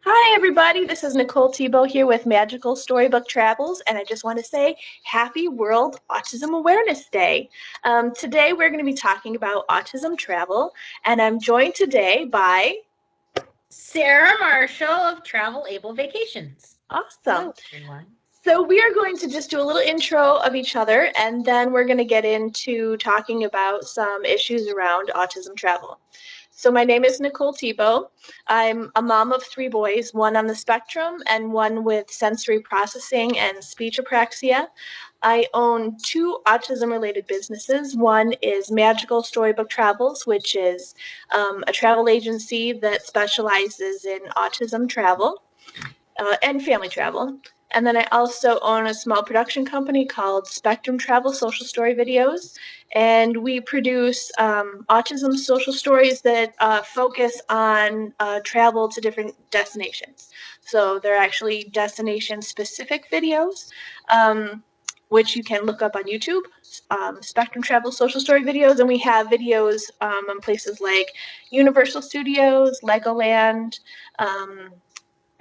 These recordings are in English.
Hi, everybody. This is Nicole Thibault here with Magical Storybook Travels, and I just want to say Happy World Autism Awareness Day. Today, we're going to be talking about autism travel, and I'm joined today by Sarah Marshall of TravelAble Vacations. Awesome. Hello, everyone. So we are going to just do a little intro of each other, and then we're going to get into talking about some issues around autism travel. So my name is Nicole Thibault. I'm a mom of 3 boys, one on the spectrum and one with sensory processing and speech apraxia. I own 2 autism-related businesses. One is Magical Storybook Travels, which is a travel agency that specializes in autism travel and family travel. And then I also own a small production company called Spectrum Travel Social Story Videos. And we produce autism social stories that focus on travel to different destinations. So they're actually destination-specific videos, which you can look up on YouTube, Spectrum Travel Social Story Videos. And we have videos on places like Universal Studios, Legoland,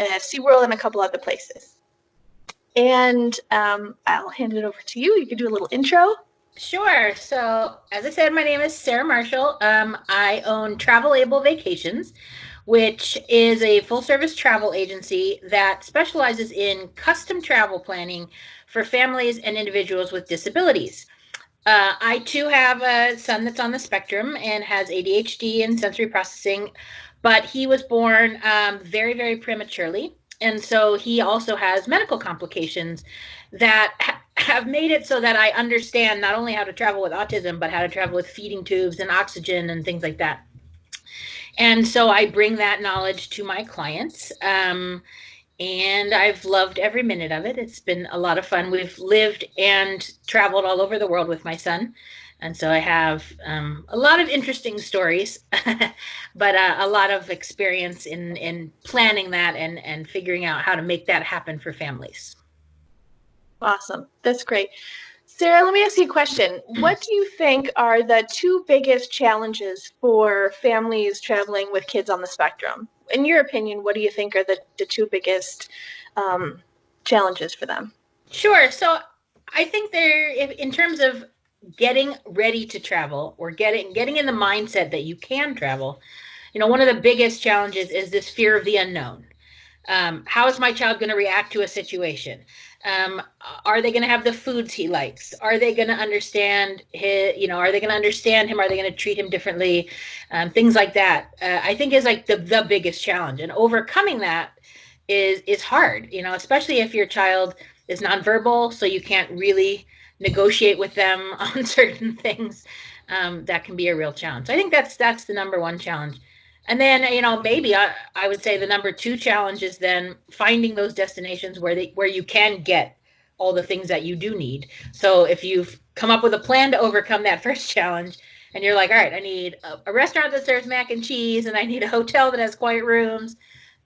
SeaWorld, and a couple other places. And I'll hand it over to you. You can do a little intro. Sure. So, as I said, my name is Sarah Marshall. I own TravelAble Vacations, which is a full-service travel agency that specializes in custom travel planning for families and individuals with disabilities. I too have a son that's on the spectrum and has ADHD and sensory processing, but he was born very, very prematurely. And so he also has medical complications that have made it so that I understand not only how to travel with autism, but how to travel with feeding tubes and oxygen and things like that. And so I bring that knowledge to my clients. And I've loved every minute of it. It's been a lot of fun. We've lived and traveled all over the world with my son. And so I have a lot of interesting stories, but a lot of experience in planning that and figuring out how to make that happen for families. Awesome. That's great. Sarah, let me ask you a question. What do you think are the 2 biggest challenges for families traveling with kids on the spectrum? In your opinion, what do you think are the 2 biggest challenges for them? Sure. So I think in terms of getting ready to travel or getting in the mindset that you can travel, one of the biggest challenges is this fear of the unknown. How is my child going to react to a situation? Are they going to have the foods he likes? Are they going to understand are they going to understand him? Are they going to treat him differently? Things like that. I think is like the biggest challenge, and overcoming that is hard, especially if your child is nonverbal, so you can't really negotiate with them on certain things. That can be a real challenge. So I think that's the number one challenge. And then, maybe I would say the number 2 challenge is then finding those destinations where you can get all the things that you do need. So if you've come up with a plan to overcome that first challenge, and you're like, all right, I need a restaurant that serves mac and cheese, and I need a hotel that has quiet rooms,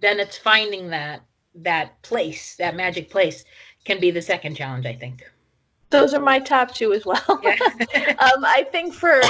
then it's finding that place, that magic place, can be the second challenge, I think. Those are my top 2 as well. Yeah. I think for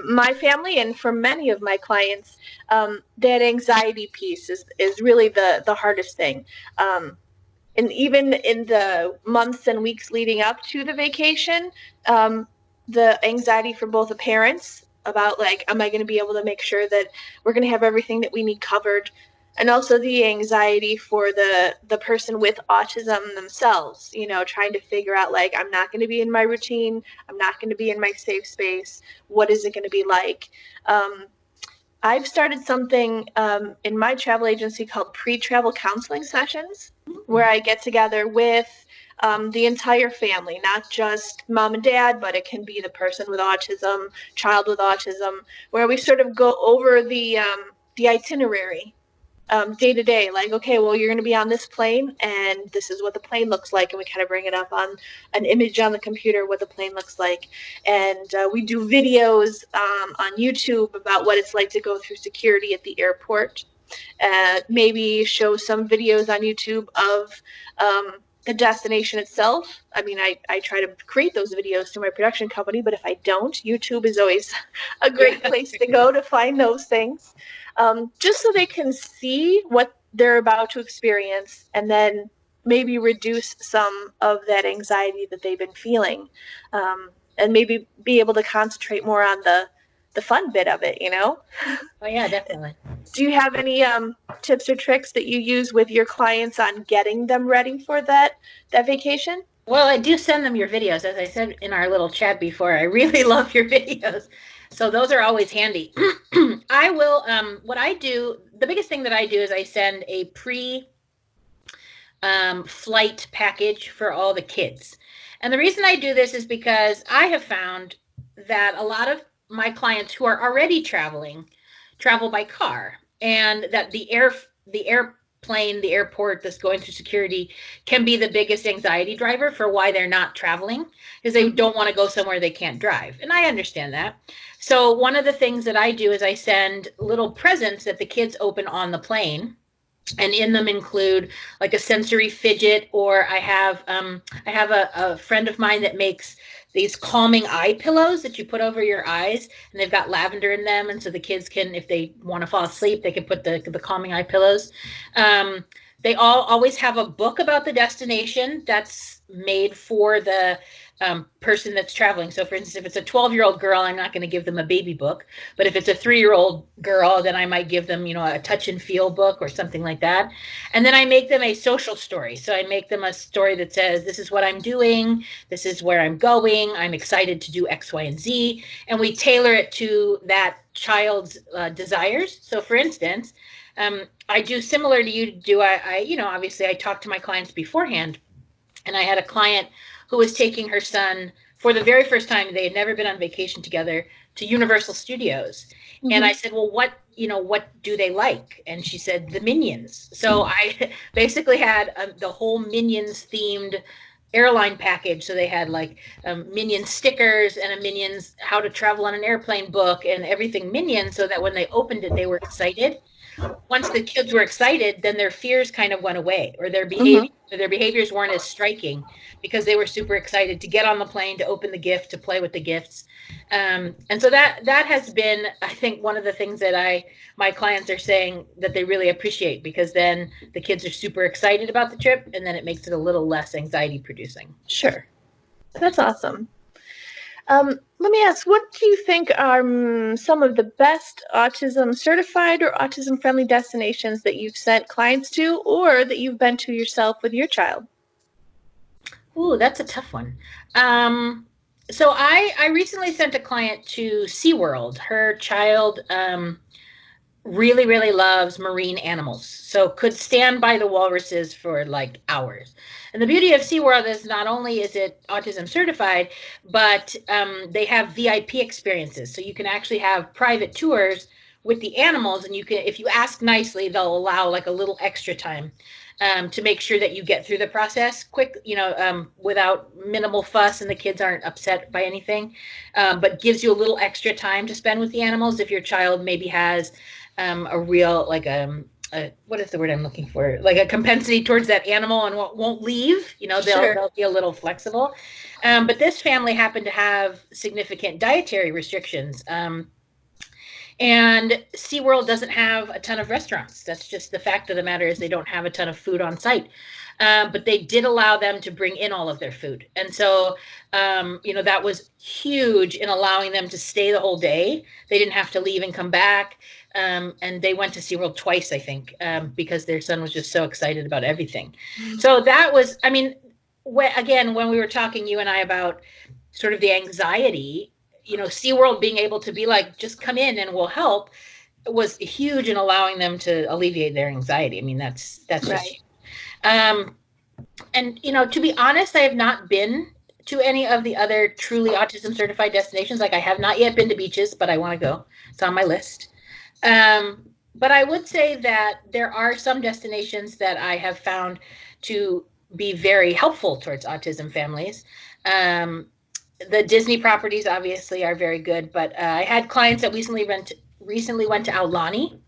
my family and for many of my clients, that anxiety piece is really the hardest thing. And even in the months and weeks leading up to the vacation, the anxiety for both the parents about like, am I going to be able to make sure that we're going to have everything that we need covered? And also the anxiety for the person with autism themselves, trying to figure out like, I'm not going to be in my routine. I'm not going to be in my safe space. What is it going to be like? I've started something in my travel agency called PreTravel Counseling sessions, where I get together with the entire family, not just mom and dad, but it can be the person with autism, child with autism, where we sort of go over the itinerary day to day, like, okay, well, you're going to be on this plane, and this is what the plane looks like, and we kind of bring it up on an image on the computer what the plane looks like, and we do videos on YouTube about what it's like to go through security at the airport. Maybe show some videos on YouTube of the destination itself. I mean, I try to create those videos through my production company, but if I don't, YouTube is always a great place to go to find those things. Just so they can see what they're about to experience, and then maybe reduce some of that anxiety that they've been feeling, and maybe be able to concentrate more on the fun bit of it, you know? Oh yeah, definitely. Do you have any tips or tricks that you use with your clients on getting them ready for that vacation? Well, I do send them your videos. As I said in our little chat before, I really love your videos. So those are always handy. I will, what I do, the biggest thing that I do is I send a flight package for all the kids. And the reason I do this is because I have found that a lot of my clients who are already traveling travel by car, and that the airplane, the airport that's going through security can be the biggest anxiety driver for why they're not traveling, because they don't want to go somewhere they can't drive. And I understand that. So one of the things that I do is I send little presents that the kids open on the plane, and in them include like a sensory fidget, or I have a friend of mine that makes these calming eye pillows that you put over your eyes, and they've got lavender in them, and so the kids can, if they want to fall asleep, they can put the calming eye pillows. They all always have a book about the destination that's made for the person that's traveling. So for instance, if it's a 12-year-old girl, I'm not going to give them a baby book. But if it's a 3-year-old girl, then I might give them, a touch and feel book or something like that. And then I make them a social story. So I make them a story that says, this is what I'm doing. This is where I'm going. I'm excited to do X, Y, and Z. And we tailor it to that child's desires. So for instance, I do similar to you do. Obviously I talk to my clients beforehand, and I had a client who was taking her son for the very first time. They had never been on vacation together, to Universal Studios. Mm-hmm. And I said, well, what do they like? And she said, the Minions. So I basically had the whole Minions themed airline package. So they had like Minion stickers and a Minions how to travel on an airplane book and everything Minions, so that when they opened it, they were excited. Once the kids were excited, then their fears kind of went away, or their behaviors weren't as striking, because they were super excited to get on the plane, to open the gift, to play with the gifts. And so that has been, I think, one of the things that my clients are saying that they really appreciate, because then the kids are super excited about the trip, and then it makes it a little less anxiety producing. Sure. That's awesome. Let me ask, what do you think are some of the best autism certified or autism friendly destinations that you've sent clients to, or that you've been to yourself with your child? Ooh, that's a tough one. So I recently sent a client to SeaWorld. Her child really, really loves marine animals, so could stand by the walruses for like hours. And the beauty of SeaWorld is not only is it autism certified, but they have VIP experiences. So you can actually have private tours with the animals, and you can, if you ask nicely, they'll allow like a little extra time to make sure that you get through the process quick, without minimal fuss, and the kids aren't upset by anything, but gives you a little extra time to spend with the animals if your child maybe has a real, like what is the word I'm looking for? Like a compensity towards that animal and won't leave. They'll be a little flexible. But this family happened to have significant dietary restrictions. And SeaWorld doesn't have a ton of restaurants. That's just the fact of the matter, is they don't have a ton of food on site. But they did allow them to bring in all of their food. And so, that was huge in allowing them to stay the whole day. They didn't have to leave and come back. And they went to SeaWorld twice, I think, because their son was just so excited about everything. So that was, again, when we were talking, you and I, about sort of the anxiety, SeaWorld being able to be like, just come in and we'll help, was huge in allowing them to alleviate their anxiety. That's right. Just huge. And, to be honest, I have not been to any of the other truly autism certified destinations. Like, I have not yet been to beaches, but I want to go. It's on my list. But I would say that there are some destinations that I have found to be very helpful towards autism families. The Disney properties obviously are very good, but I had clients that recently went to Aulani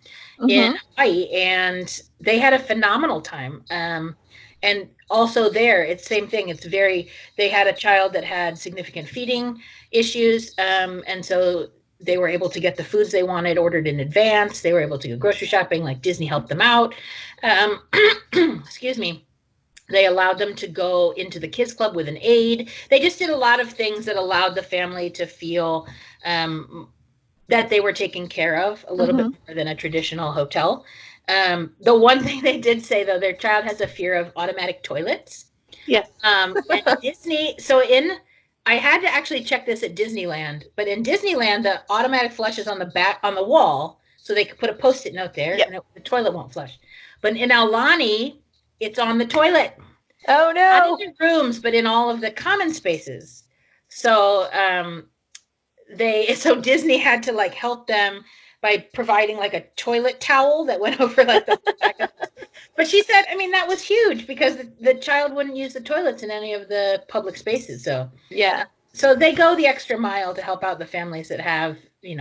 in Hawaii, and they had a phenomenal time. And also there, it's same thing. They had a child that had significant feeding issues, and so They were able to get the foods they wanted ordered in advance. They were able to go grocery shopping, like Disney helped them out. Um, excuse me. They allowed them to go into the kids club with an aide. They just did a lot of things that allowed the family to feel that they were taken care of a little bit more than a traditional hotel. The one thing they did say, though, their child has a fear of automatic toilets. Yes. And Disney, I had to actually check this at Disneyland, but in Disneyland, the automatic flush is on the back, on the wall, so they could put a Post-it note there, Yep. and the toilet won't flush. But in Aulani, it's on the toilet. Oh, Not no. in the rooms, but in all of the common spaces. So so Disney had to like help them by providing like a toilet towel that went over like the back of the, but she said, I mean, that was huge because the child wouldn't use the toilets in any of the public spaces. So Yeah. so they go the extra mile to help out the families that have,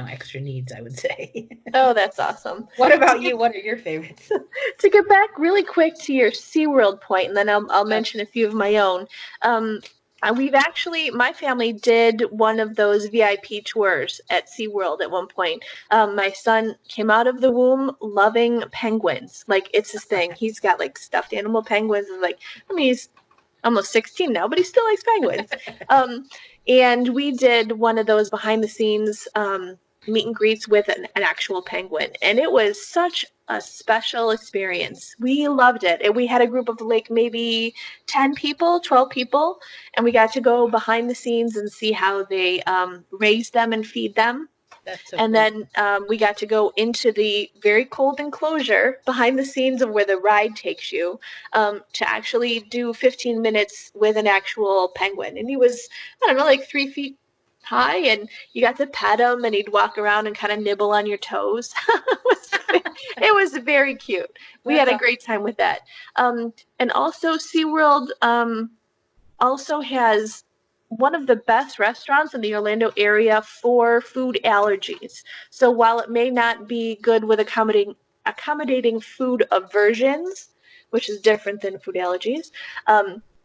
extra needs, I would say. Oh, that's awesome. What about you? What are your favorites? To get back really quick to your SeaWorld point, and then I'll mention a few of my own. My family did one of those VIP tours at SeaWorld at one point. My son came out of the womb loving penguins. Like, it's his thing. He's got like stuffed animal penguins. And he's almost 16 now, but he still likes penguins. And we did one of those behind the scenes meet and greets with an actual penguin. And it was such a special experience. We loved it. And we had a group of like maybe 10 people, 12 people, and we got to go behind the scenes and see how they raise them and feed them. That's so And cool. then we got to go into the very cold enclosure behind the scenes of where the ride takes you to actually do 15 minutes with an actual penguin. And he was, I don't know, like 3 feet high, and you got to pet him, and he'd walk around and kind of nibble on your toes. It was very cute. We had a great time with that. And also, SeaWorld also has one of the best restaurants in the Orlando area for food allergies. So while it may not be good with accommodating food aversions, which is different than food allergies,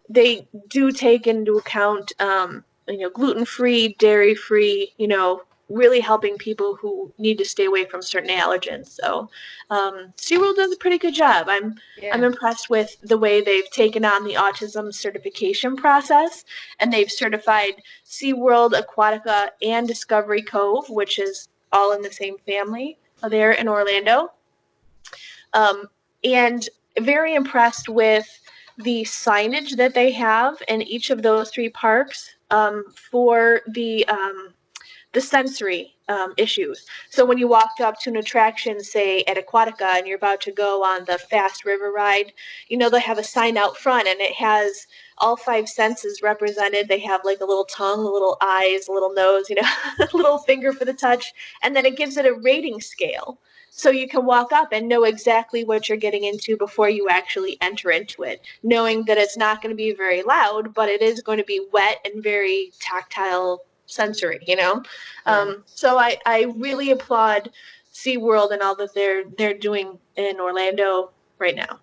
they do take into account gluten-free, dairy-free, really helping people who need to stay away from certain allergens. So SeaWorld does a pretty good job. I'm impressed with the way they've taken on the autism certification process, and they've certified SeaWorld, Aquatica, and Discovery Cove, which is all in the same family there in Orlando. And very impressed with the signage that they have in each of those three parks for the sensory issues. So when you walked up to an attraction, say at Aquatica, and you're about to go on the fast river ride, they have a sign out front, and it has all five senses represented. They have like a little tongue, a little eyes, a little nose, a little finger for the touch, and then it gives it a rating scale. So you can walk up and know exactly what you're getting into before you actually enter into it, knowing that it's not going to be very loud, but it is going to be wet and very tactile sensory, So I really applaud SeaWorld and all that they're doing in Orlando right now.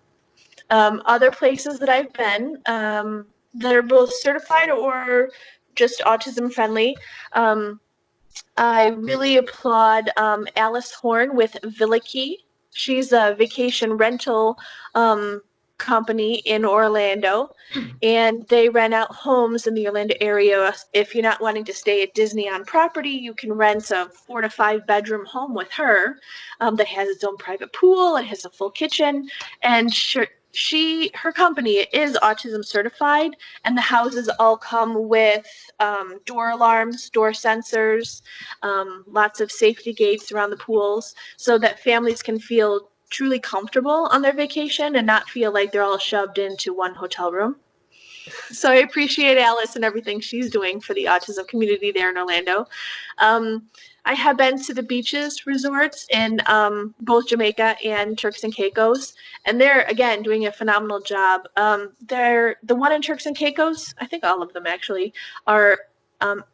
Other places that I've been that are both certified or just autism friendly, I really applaud Alice Horn with Villa Key. She's a vacation rental company in Orlando, and they rent out homes in the Orlando area. If you're not wanting to stay at Disney on property, you can rent a 4 to 5 bedroom home with her that has its own private pool. It has a full kitchen, and her company is autism certified, and the houses all come with door alarms, door sensors, lots of safety gates around the pools, so that families can feel truly comfortable on their vacation and not feel like they're all shoved into one hotel room. So I appreciate Alice and everything she's doing for the autism community there in Orlando. I have been to the beaches resorts in both Jamaica and Turks and Caicos, and they're, again, doing a phenomenal job. The one in Turks and Caicos, I think all of them actually, are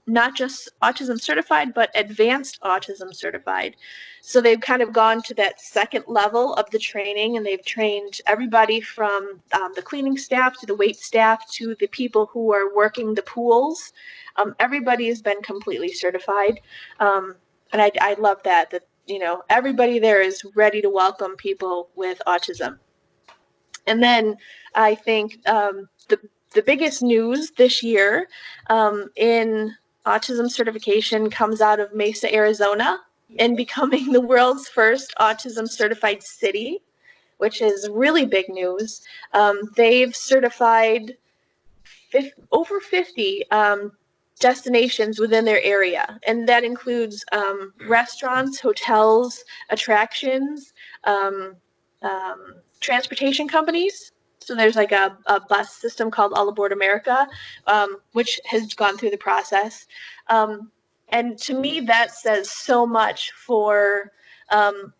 not just autism certified, but advanced autism certified. So they've kind of gone to that second level of the training, and they've trained everybody from the cleaning staff to the wait staff to the people who are working the pools. Everybody has been completely certified. And I love that, everybody there is ready to welcome people with autism. And then I think the biggest news this year in autism certification comes out of Mesa, Arizona, and becoming the world's first autism certified city, which is really big news. They've certified over 50 destinations within their area, and that includes restaurants, hotels, attractions, um, transportation companies. So there's like a bus system called All Aboard America, which has gone through the process. And to me, that says so much for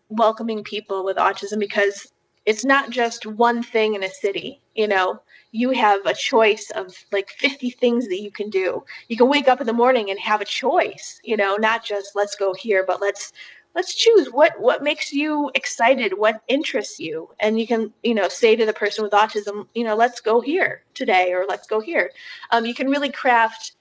welcoming people with autism, because it's not just one thing in a city. You have a choice of like 50 things that you can do. You can wake up in the morning and have a choice, not just let's go here, but let's choose what makes you excited, what interests you. And you can, say to the person with autism, let's go here today, or let's go here. You can really craft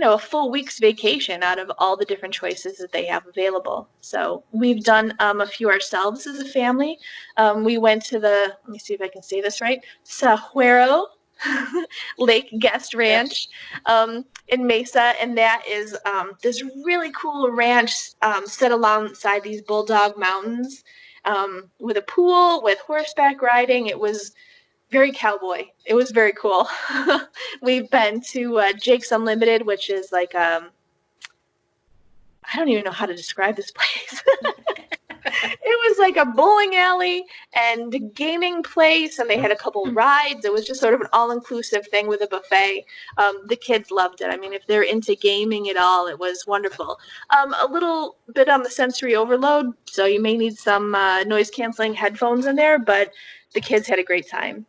a full week's vacation out of all the different choices that they have available. So we've done a few ourselves as a family. We went to let me see if I can say this right, Sahuaro Lake Guest Ranch in Mesa, and that is this really cool ranch set alongside these Bulldog Mountains, with a pool, with horseback riding. It was very cowboy. It was very cool. We've been to Jake's Unlimited, which is like I don't even know how to describe this place. It was like a bowling alley and a gaming place, and they had a couple rides. It was just sort of an all-inclusive thing with a buffet. The kids loved it. I mean, if they're into gaming at all, it was wonderful. A little bit on the sensory overload, so you may need some noise-canceling headphones in there, but the kids had a great time.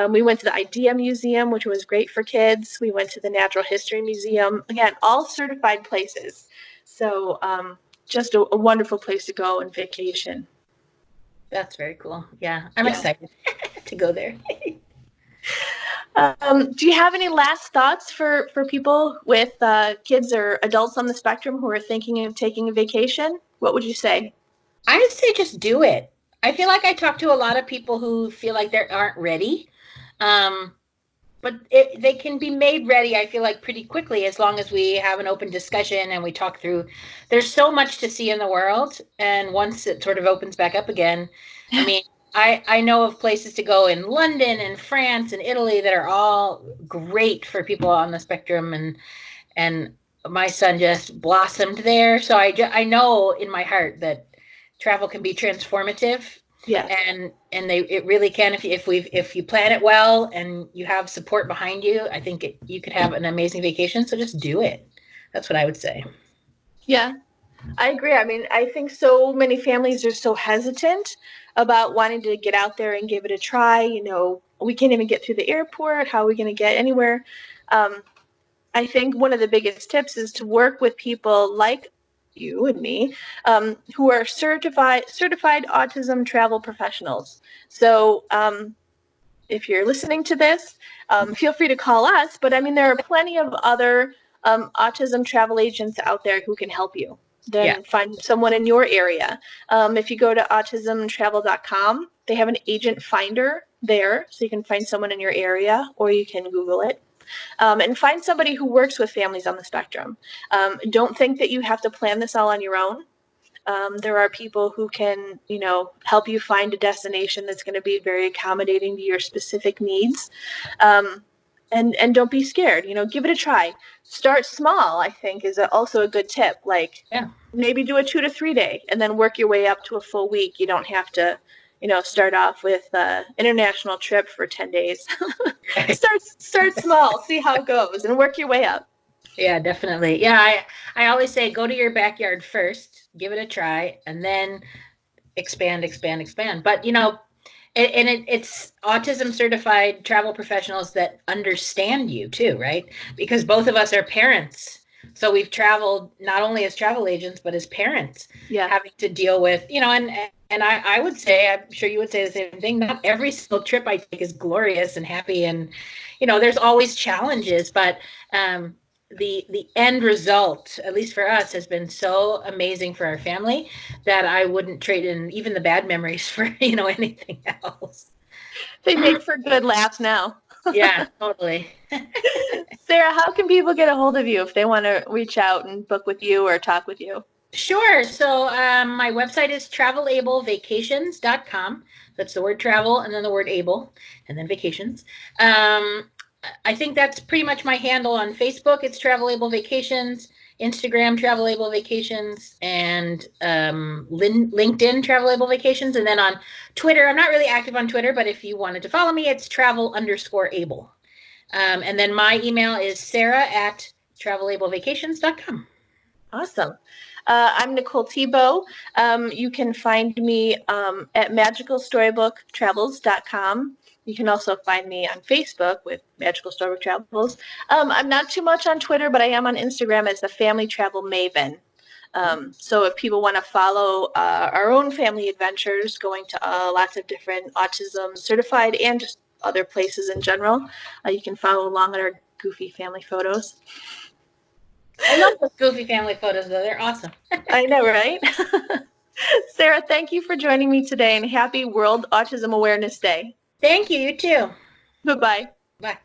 We went to the Idea Museum, which was great for kids. We went to the Natural History Museum. Again, all certified places. So just a wonderful place to go and vacation. That's very cool. Yeah, I'm excited to go there. Do you have any last thoughts for people with kids or adults on the spectrum who are thinking of taking a vacation? What would you say? I would say just do it. I feel like I talk to a lot of people who feel like they aren't ready. Um, but they can be made ready, I feel like, pretty quickly, as long as we have an open discussion and we talk through. There's so much to see in the world, and once it sort of opens back up again, I mean, I know of places to go in London and France and Italy that are all great for people on the spectrum, and my son just blossomed there. So I know in my heart that travel can be transformative. Yeah. And it really can, if you plan it well and you have support behind you. I think you could have an amazing vacation. So just do it. That's what I would say. Yeah, I agree. I mean, I think so many families are so hesitant about wanting to get out there and give it a try. We can't even get through the airport. How are we going to get anywhere? I think one of the biggest tips is to work with people like you and me, who are certified autism travel professionals. So if you're listening to this, feel free to call us. But I mean, there are plenty of other autism travel agents out there who can help you. Then find someone in your area. If you go to autismtravel.com, they have an agent finder there, so you can find someone in your area, or you can Google it. And find somebody who works with families on the spectrum. Don't think that you have to plan this all on your own. There are people who can, help you find a destination that's going to be very accommodating to your specific needs. And don't be scared. Give it a try. Start small, I think, is also a good tip. Like, maybe do a 2 to 3 day, and then work your way up to a full week. You don't have to, start off with an international trip for 10 days. Start small, see how it goes, and work your way up. Yeah, definitely. Yeah, I always say go to your backyard first, give it a try, and then expand, expand, expand. But it's autism certified travel professionals that understand you too, right? Because both of us are parents. So we've traveled not only as travel agents, but as parents, having to deal with, and I would say, I'm sure you would say the same thing, not every single trip I take is glorious and happy. And, there's always challenges, but the end result, at least for us, has been so amazing for our family that I wouldn't trade in even the bad memories for anything else. They make for good laughs now. Yeah, totally. Sarah, how can people get a hold of you if they want to reach out and book with you or talk with you? Sure. So my website is travelablevacations.com. That's the word travel and then the word able and then vacations. I think that's pretty much my handle on Facebook. It's TravelAble Vacations, Instagram TravelAble Vacations, and LinkedIn TravelAble Vacations. And then on Twitter, I'm not really active on Twitter, but if you wanted to follow me, it's travel_able. And then my email is sarah@travelablevacations.com. Awesome. I'm Nicole Thibault. You can find me at magicalstorybooktravels.com. You can also find me on Facebook with Magical Storybook Travels. I'm not too much on Twitter, but I am on Instagram as the Family Travel Maven. So if people want to follow our own family adventures, going to lots of different autism certified and just other places in general, you can follow along on our goofy family photos. I love those goofy family photos, though. They're awesome. I know, right? Sarah, thank you for joining me today and happy World Autism Awareness Day. Thank you. You too. Bye-bye. Bye.